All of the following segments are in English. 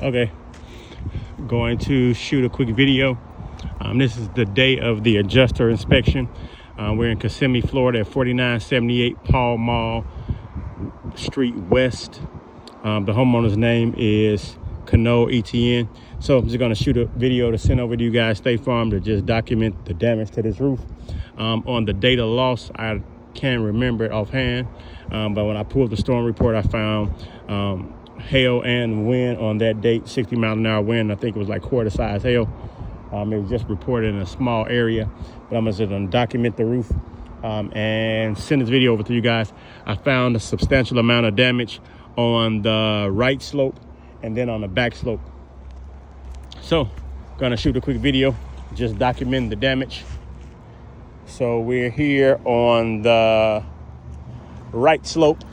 Okay, going to shoot a quick video. This is the day of the adjuster inspection. We're in Kissimmee, Florida at 4978 Pall Mall Street West. The homeowner's name is Cano ETN. So I'm just going to shoot a video to send over to you guys, State Farm, to just document the damage to this roof. On the date of loss, I can't remember it offhand, but when I pulled the storm report, I found hail and wind on that date, 60-mile-an-hour wind. I think it was like quarter-size hail. It was just reported in a small area, but I'm just going to document the roof and send this video over to you guys. I found a substantial amount of damage on the right slope and then on the back slope. So, gonna shoot a quick video, just documenting the damage. So we're here on the right slope.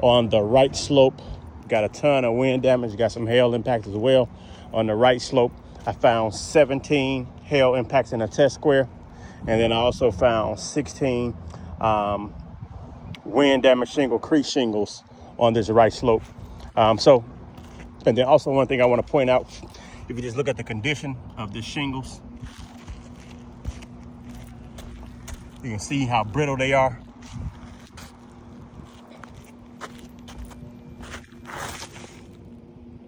On the right slope, got a ton of wind damage, got some hail impact as well. On the right slope, I found 17 hail impacts in a test square. And then I also found 16 wind damage shingle, crease shingles on this right slope. And then also one thing I want to point out, if you just look at the condition of the shingles, you can see how brittle they are.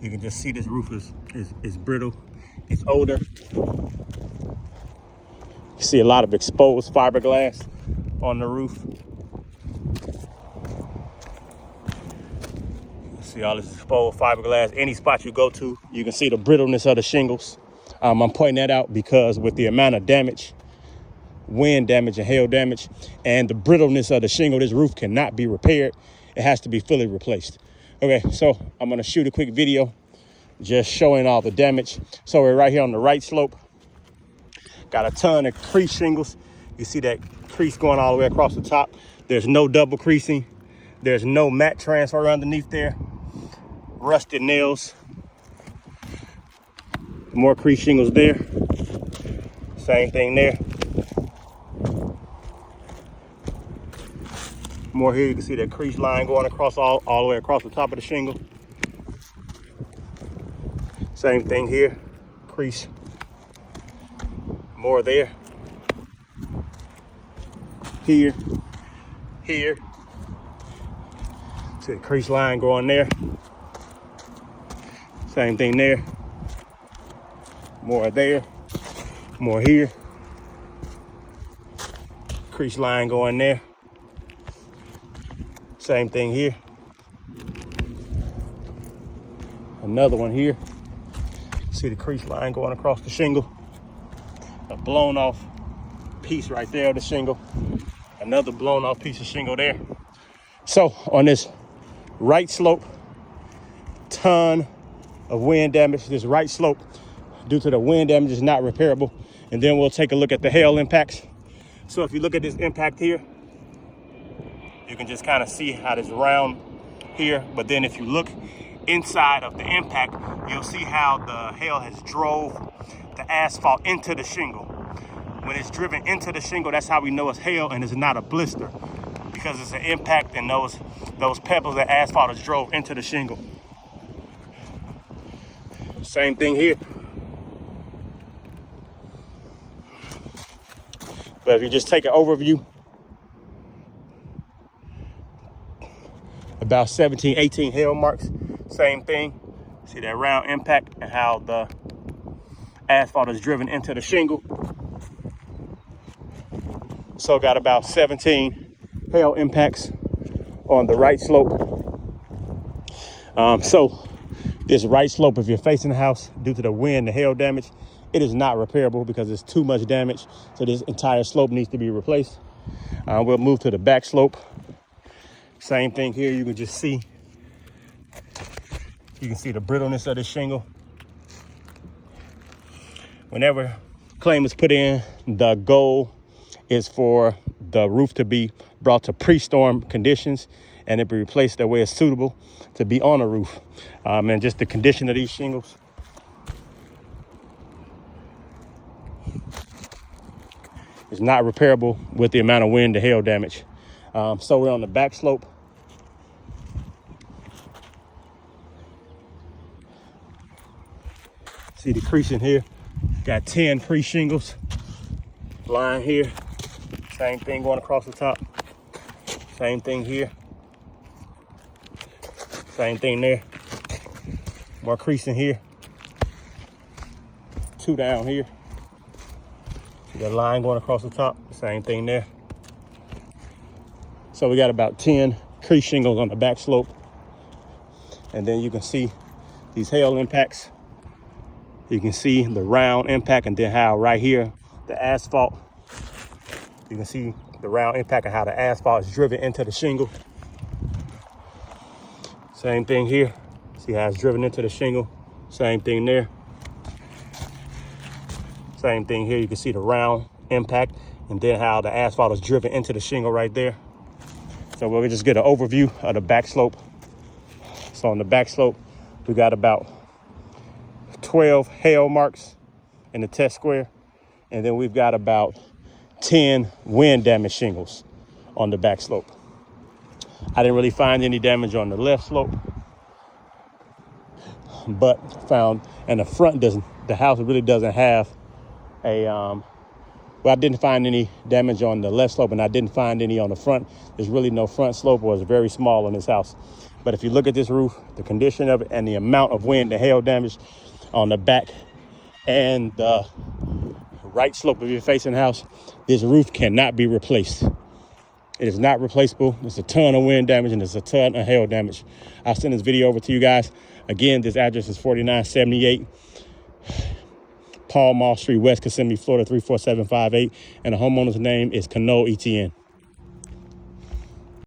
You can just see this roof is brittle, it's older. You see a lot of exposed fiberglass on the roof. See all this exposed fiberglass. Any spot you go to, you can see the brittleness of the shingles. I'm pointing that out because with the amount of damage, wind damage and hail damage, and the brittleness of the shingle, this roof cannot be repaired. It has to be fully replaced. Okay, so I'm gonna shoot a quick video just showing all the damage. So we're right here on the right slope. Got a ton of crease shingles. You see that crease going all the way across the top. There's no double creasing. There's no mat transfer underneath there. Rusted nails. More crease shingles there. Same thing there. More here, you can see that crease line going across all the way across the top of the shingle. Same thing here, crease. More there. Here. See the crease line going there. Same thing there. More there. More here. Crease line going there. Same thing here. Another one here. See the crease line going across the shingle. A blown off piece right there of the shingle. Another blown off piece of shingle there. So on this right slope, ton of wind damage. This right slope, due to the wind damage, is not repairable. And then we'll take a look at the hail impacts. So if you look at this impact here, you can just kind of see how it's round here. But then if you look inside of the impact, you'll see how the hail has drove the asphalt into the shingle. When it's driven into the shingle, that's how we know it's hail and it's not a blister, because it's an impact and those pebbles that asphalt has drove into the shingle. Same thing here. But if you just take an overview, about 17, 18 hail marks, same thing. See that round impact and how the asphalt is driven into the shingle. So got about 17 hail impacts on the right slope. So this right slope, if you're facing the house, due to the wind, the hail damage, it is not repairable because it's too much damage. So this entire slope needs to be replaced. We'll move to the back slope. Same thing here. You can just see, the brittleness of the shingle. Whenever claim is put in, the goal is for the roof to be brought to pre-storm conditions and it be replaced that way it's suitable to be on a roof. And just the condition of these shingles. It's not repairable with the amount of wind to hail damage. So we're on the back slope. See the creasing here? Got 10 pre-shingles. Line here. Same thing going across the top. Same thing here. Same thing there. More creasing here. 2 down here. See that line going across the top. Same thing there. So we got about 10 crease shingles on the back slope. And then you can see these hail impacts. You can see the round impact, and then how right here, the asphalt, you can see the round impact of how the asphalt is driven into the shingle. Same thing here. See how it's driven into the shingle. Same thing there. Same thing here. You can see the round impact, and then how the asphalt is driven into the shingle right there. So we'll just get an overview of the back slope. So on the back slope, we got about 12 hail marks in the test square. And then we've got about 10 wind damage shingles on the back slope. I didn't really find any damage on the left slope, but found, and the front doesn't, the house really doesn't have a, well, I didn't find any damage on the left slope, and I didn't find any on the front. There's really no front slope, or it's very small on this house. But if you look at this roof, the condition of it, and the amount of wind and hail damage on the back and the right slope of your facing house, this roof cannot be replaced. It is not replaceable. There's a ton of wind damage and there's a ton of hail damage. I'll send this video over to you guys. Again, this address is 4978 Pall Mall Street, West Kissimmee, Florida 34758. And the homeowner's name is Cano ETN.